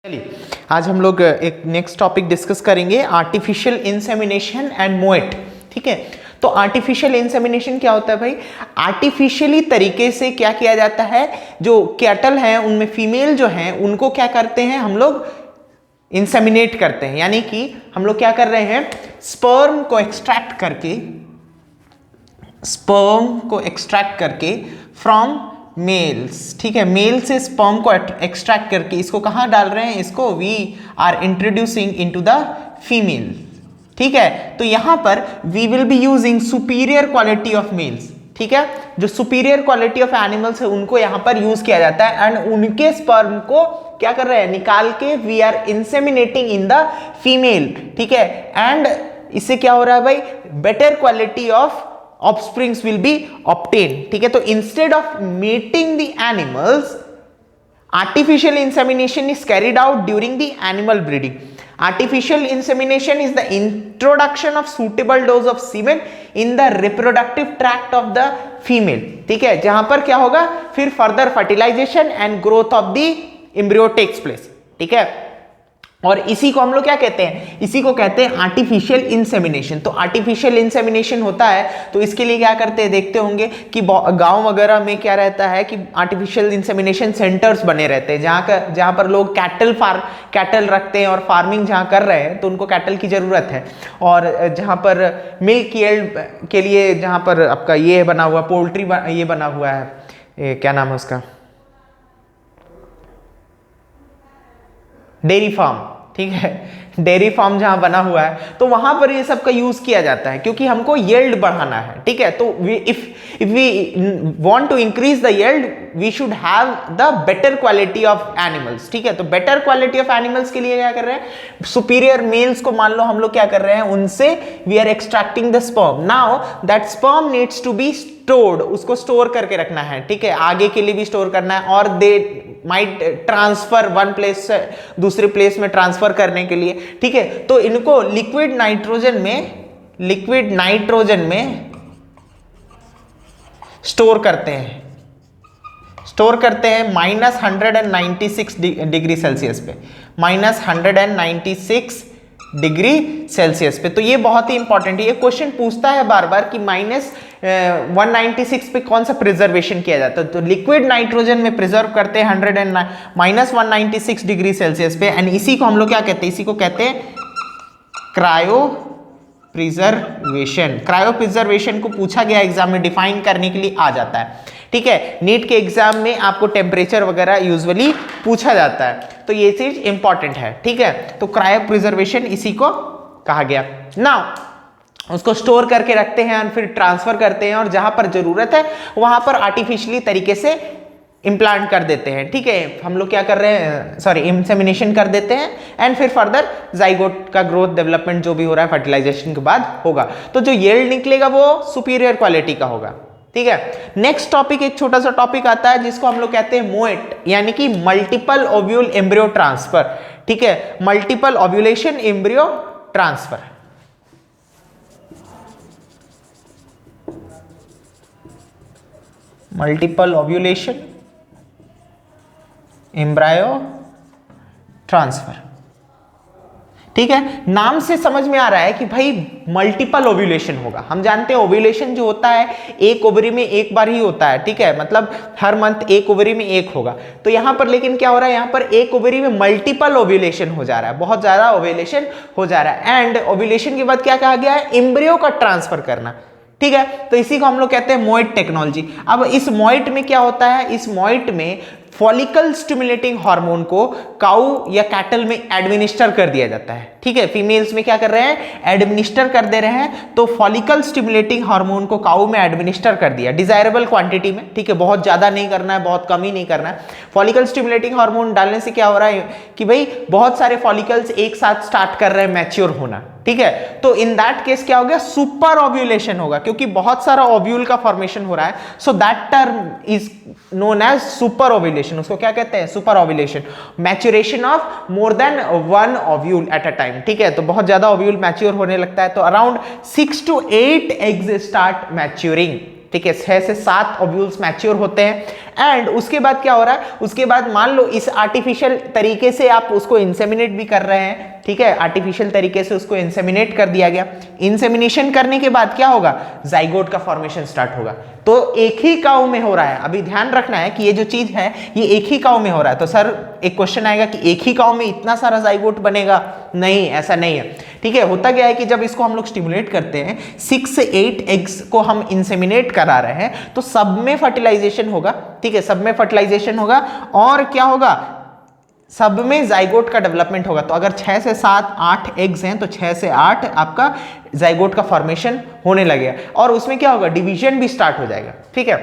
चलिए आज हम लोग एक नेक्स्ट टॉपिक डिस्कस करेंगे आर्टिफिशियल इंसेमिनेशन एंड मोएट। ठीक है, तो आर्टिफिशियल इंसेमिनेशन क्या होता है भाई? आर्टिफिशियली तरीके से क्या किया जाता है, जो कैटल हैं उनमें फीमेल जो हैं उनको क्या करते हैं हम लोग, इंसेमिनेट करते हैं। यानी कि हम लोग क्या कर रहे हैं, स्पर्म को एक्सट्रैक्ट करके फ्रॉम मेल्स। ठीक है, मेल से स्पर्म को एक्सट्रैक्ट करके इसको कहां डाल रहे हैं, इसको we are introducing into the female. ठीक है, तो यहां पर we will be using superior quality of males. ठीक है, जो सुपीरियर क्वालिटी ऑफ एनिमल्स है उनको यहां पर यूज किया जाता है एंड उनके स्पर्म को क्या कर रहे हैं, निकाल के we are inseminating in the female. ठीक है, एंड इससे क्या हो रहा है भाई, better quality of offsprings will be obtained। ठीक है, तो instead of mating the animals, artificial insemination is carried out during the animal breeding। artificial insemination is the introduction of suitable dose of semen in the reproductive tract of the female। ठीक है, जहां पर क्या होगा, फिर further fertilization and growth of the embryo takes place। ठीक है, और इसी को हम लोग क्या कहते हैं, इसी को कहते हैं आर्टिफिशियल इंसेमिनेशन। तो आर्टिफिशियल इंसेमिनेशन होता है तो इसके लिए क्या करते हैं, देखते होंगे कि गांव वगैरह में क्या रहता है कि आर्टिफिशियल इंसेमिनेशन सेंटर्स बने रहते हैं जहां पर लोग कैटल रखते हैं और फार्मिंग जहां कर रहे हैं तो उनको कैटल की जरूरत है। और जहां पर मिल्क यील्ड के लिए जहां पर आपका ये बना हुआ पोल्ट्री ये बना हुआ है, क्या नाम है उसका, डेयरी फार्म। ठीक है, डेयरी फार्म जहां बना हुआ है तो वहां पर ये सब का यूज किया जाता है क्योंकि हमको यील्ड बढ़ाना है। ठीक है, तो if we want to increase the yield we should have the better quality of animals. ठीक है, तो बेटर क्वालिटी ऑफ एनिमल्स के लिए क्या कर रहे हैं, सुपीरियर मेल्स को मान लो हम लोग क्या कर रहे हैं, उनसे we are extracting the sperm. Now that sperm needs to be stored, उसको स्टोर करके रखना है। ठीक है, आगे के लिए भी स्टोर करना है और they might transfer one place से दूसरे प्लेस में ट्रांसफर करने के लिए। ठीक है, तो इनको लिक्विड नाइट्रोजन में स्टोर करते हैं -196 डिग्री सेल्सियस पे, -196 डिग्री सेल्सियस पे। तो ये बहुत ही इंपॉर्टेंट है, ये क्वेश्चन पूछता है बार बार कि -196 पे कौन सा प्रिजर्वेशन किया जाता है। तो लिक्विड नाइट्रोजन में प्रिजर्व करते हैं -196 डिग्री सेल्सियस पे एंड इसी को हम लोग क्या कहते हैं, इसी को कहते हैं क्रायो प्रिजर्वेशन। क्रायो प्रिजर्वेशन को पूछा गया एग्जाम में, डिफाइन करने के लिए आ जाता है। ठीक है, नीट के एग्जाम में आपको टेम्परेचर वगैरह यूजुअली पूछा जाता है तो ये चीज इंपॉर्टेंट है। ठीक है, तो क्रायो प्रिजर्वेशन इसी को कहा गया। नाउ उसको स्टोर करके रखते हैं और फिर ट्रांसफर करते हैं और जहां पर जरूरत है वहां पर आर्टिफिशियली तरीके से इम्प्लांट कर देते हैं। ठीक है, हम लोग क्या कर रहे हैं, सॉरी इंसेमिनेशन कर देते हैं एंड फिर फर्दर जाइगोट का ग्रोथ डेवलपमेंट जो भी हो रहा है फर्टिलाइजेशन के बाद होगा। तो जो यील्ड निकलेगा वो सुपीरियर क्वालिटी का होगा। ठीक है, नेक्स्ट टॉपिक, एक छोटा सा टॉपिक आता है जिसको हम लोग कहते हैं मोएट, यानी कि मल्टीपल ओव्यूल एम्ब्रियो ट्रांसफर। ठीक है, multiple ovulation embryo transfer. Multiple ovulation embryo transfer. ठीक है, नाम से समझ में आ रहा है कि भाई मल्टीपल ओव्यूलेशन होगा। हम जानते हैं ओव्यूलेशन जो होता है एक ओवरी में एक बार ही होता है। ठीक है, मतलब हर मंथ एक ओवरी में एक होगा। तो यहां पर लेकिन क्या हो रहा है, यहां पर एक ओवरी में मल्टीपल ओव्यूलेशन हो जा रहा है, बहुत ज्यादा ओव्यूलेशन हो जा रहा है एंड ओव्यूलेशन के बाद क्या कहा गया है, एम्ब्रियो का ट्रांसफर करना। ठीक है, तो इसी को हम लोग कहते हैं मोएट टेक्नोलॉजी। अब इस मोएट में क्या होता है, इस मोएट में फॉलिकल स्टिमुलेटिंग हार्मोन को काऊ या कैटल में एडमिनिस्टर कर दिया जाता है। ठीक है, फीमेल्स में क्या कर रहे हैं, एडमिनिस्टर कर दे रहे हैं। तो फॉलिकल स्टिमुलेटिंग हार्मोन को काऊ में एडमिनिस्टर कर दिया डिजायरेबल क्वांटिटी में। ठीक है, बहुत ज्यादा नहीं करना है, बहुत कम ही नहीं करना है। फॉलिकल स्टिमुलेटिंग हार्मोन डालने से क्या हो रहा है कि भाई बहुत सारे फॉलिकल्स एक साथ स्टार्ट कर रहे हैं मैच्योर होना। ठीक है, तो इन दैट केस क्या हो गया, सुपर ओव्यूलेशन होगा क्योंकि बहुत सारा ओव्यूल का फॉर्मेशन हो रहा है। So that term is known as super ovulation. उसको क्या कहते हैं, super ovulation. Maturation of more than one ovule at a time. ठीक है, तो बहुत ज्यादा ओव्यूल मैच्योर होने लगता है तो around 6 to 8 eggs start maturing. ठीक है, 6 से 7 ओव्यूल्स मैच्योर होते हैं एंड उसके बाद क्या हो रहा है, उसके बाद मान लो इस आर्टिफिशियल तरीके से आप उसको इंसेमिनेट भी कर रहे हैं, ठीक है, आर्टिफिशियल तरीके से उसको इंसेमिनेट कर दिया गया। इंसेमिनेशन करने के बाद क्या होगा, जाइगोट का फॉर्मेशन स्टार्ट होगा। तो एक ही काऊ में हो रहा है, अभी ध्यान रखना है कि ये जो चीज है ये एक ही काऊ में हो रहा है। तो सर एक क्वेश्चन आएगा कि एक ही काऊ में इतना सारा जाइगोट बनेगा? नहीं, ऐसा नहीं है, ठीक है। होता क्या है कि जब इसको हम लोग स्टिमुलेट करते हैं, 6 से 8 एग्स को हम इंसेमिनेट करा रहे हैं, तो सब में फर्टिलाइजेशन होगा, ठीक है, सब में फर्टिलाइजेशन होगा और क्या होगा, सब में जाइगोट का डेवलपमेंट होगा। तो अगर 6 से 7 8 एग्स हैं तो 6 से 8 आपका जाइगोट का फॉर्मेशन होने लगेगा और उसमें क्या होगा, डिवीजन भी स्टार्ट हो जाएगा, ठीक है।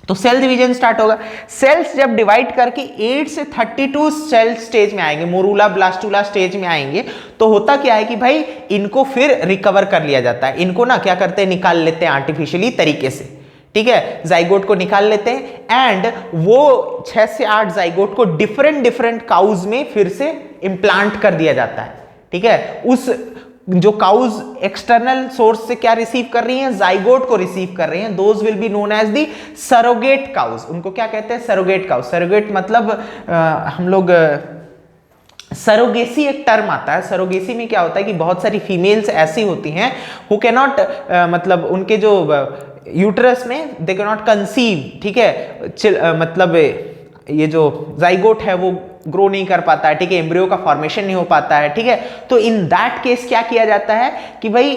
तो सेल डिवीजन स्टार्ट होगा। सेल्स जब डिवाइड करके 8 से 32 सेल स्टेज में आएंगे, मोरूला ब्लास्टूला स्टेज में आएंगे, तो होता क्या है कि भाई इनको फिर रिकवर कर लिया जाता है। इनको ना क्या करते हैं, निकाल लेते हैं आर्टिफिशियली तरीके से, ठीक है, जाइगोट को निकाल लेते हैं एंड वो 6 से 8 जाइगोट को डिफरेंट काउज में फिर से इम्प्लांट कर दिया जाता है, ठीक है। उस जो काउज एक्सटर्नल सोर्स से क्या रिसीव कर रही हैं, जाइगोट को रिसीव कर रही हैं, those will be known as the surrogate cows. उनको क्या कहते हैं, सरोगेट काउज। सरोगेट मतलब हम लोग सरोगेसी एक टर्म आता है। सरोगेसी में क्या होता है कि बहुत सारी फीमेल्स ऐसी होती हैं हु कैन नॉट मतलब उनके जो यूट्रस में दे कैन नॉट कंसीव, ठीक है, मतलब ये जो जाइगोट है वो ग्रो नहीं कर पाता है, ठीक है, एम्ब्रियो का फॉर्मेशन नहीं हो पाता है, ठीक है। तो इन दैट केस क्या किया जाता है कि भाई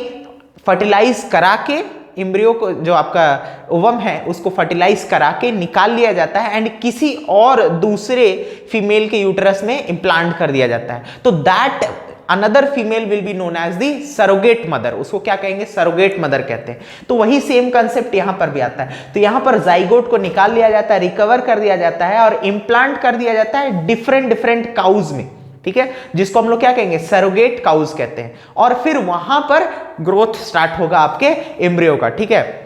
फर्टिलाइज करा के एम्ब्रियो को, जो आपका ओवम है उसको फर्टिलाइज करा के निकाल लिया जाता है एंड किसी और दूसरे फीमेल के यूट्रस में इम्प्लांट कर दिया जाता है। तो that another female will be known as the surrogate mother. उसको क्या कहेंगे, सरोगेट मदर कहते हैं। तो वही सेम कंसेप्ट यहां पर भी आता है। तो यहां पर जाइगोट को निकाल लिया जाता है, रिकवर कर दिया जाता है और इम्प्लांट कर दिया जाता है डिफरेंट काउज में, ठीक है, जिसको हम लोग क्या कहेंगे, सरोगेट काउज कहते हैं। और फिर वहां पर ग्रोथ स्टार्ट होगा आपके एम्ब्रियो का, ठीक है।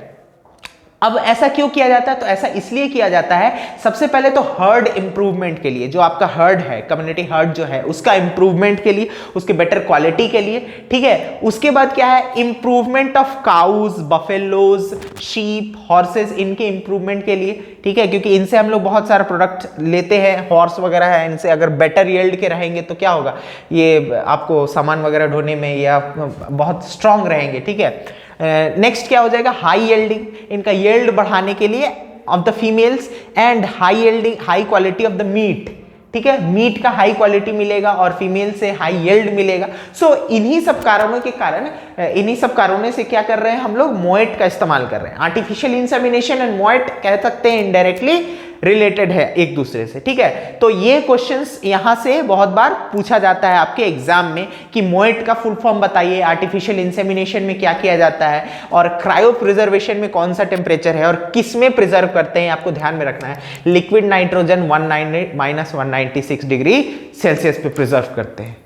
अब ऐसा क्यों किया जाता है, तो ऐसा इसलिए किया जाता है, सबसे पहले तो हर्ड इंप्रूवमेंट के लिए, जो आपका हर्ड है, कम्युनिटी हर्ड जो है उसका इंप्रूवमेंट के लिए, उसके बेटर क्वालिटी के लिए, ठीक है। उसके बाद क्या है, improvement of cows, buffaloes, sheep, horses, इनके इंप्रूवमेंट के लिए, ठीक है, क्योंकि इनसे हम लोग बहुत सारा प्रोडक्ट लेते हैं, हॉर्स वगैरह है, इनसे अगर बेटर यील्ड के रहेंगे तो क्या होगा, ये आपको सामान वगैरह ढोने में या बहुत स्ट्रांग रहेंगे, ठीक है। नेक्स्ट क्या हो जाएगा, हाई यील्डिंग, इनका यील्ड बढ़ाने के लिए of the females and high yielding, high quality of the meat, ठीक है, मीट का हाई क्वालिटी मिलेगा और फीमेल से हाई यील्ड मिलेगा। सो इन्हीं सब कारणों के कारण, इन्हीं सब कारणों से क्या कर रहे हैं हम लोग, मोएट का इस्तेमाल कर रहे हैं। आर्टिफिशियल इंसेमिनेशन एंड मोएट कह सकते हैं इनडायरेक्टली रिलेटेड है एक दूसरे से, ठीक है। तो ये क्वेश्चंस यहां से बहुत बार पूछा जाता है आपके एग्जाम में कि मोएट का फुल फॉर्म बताइए, आर्टिफिशियल इंसेमिनेशन में क्या किया जाता है और क्रायो प्रिजर्वेशन में कौन सा टेम्परेचर है और किस में प्रिजर्व करते हैं, आपको ध्यान में रखना है। लिक्विड नाइट्रोजन -196 डिग्री सेल्सियस पे प्रिजर्व करते हैं।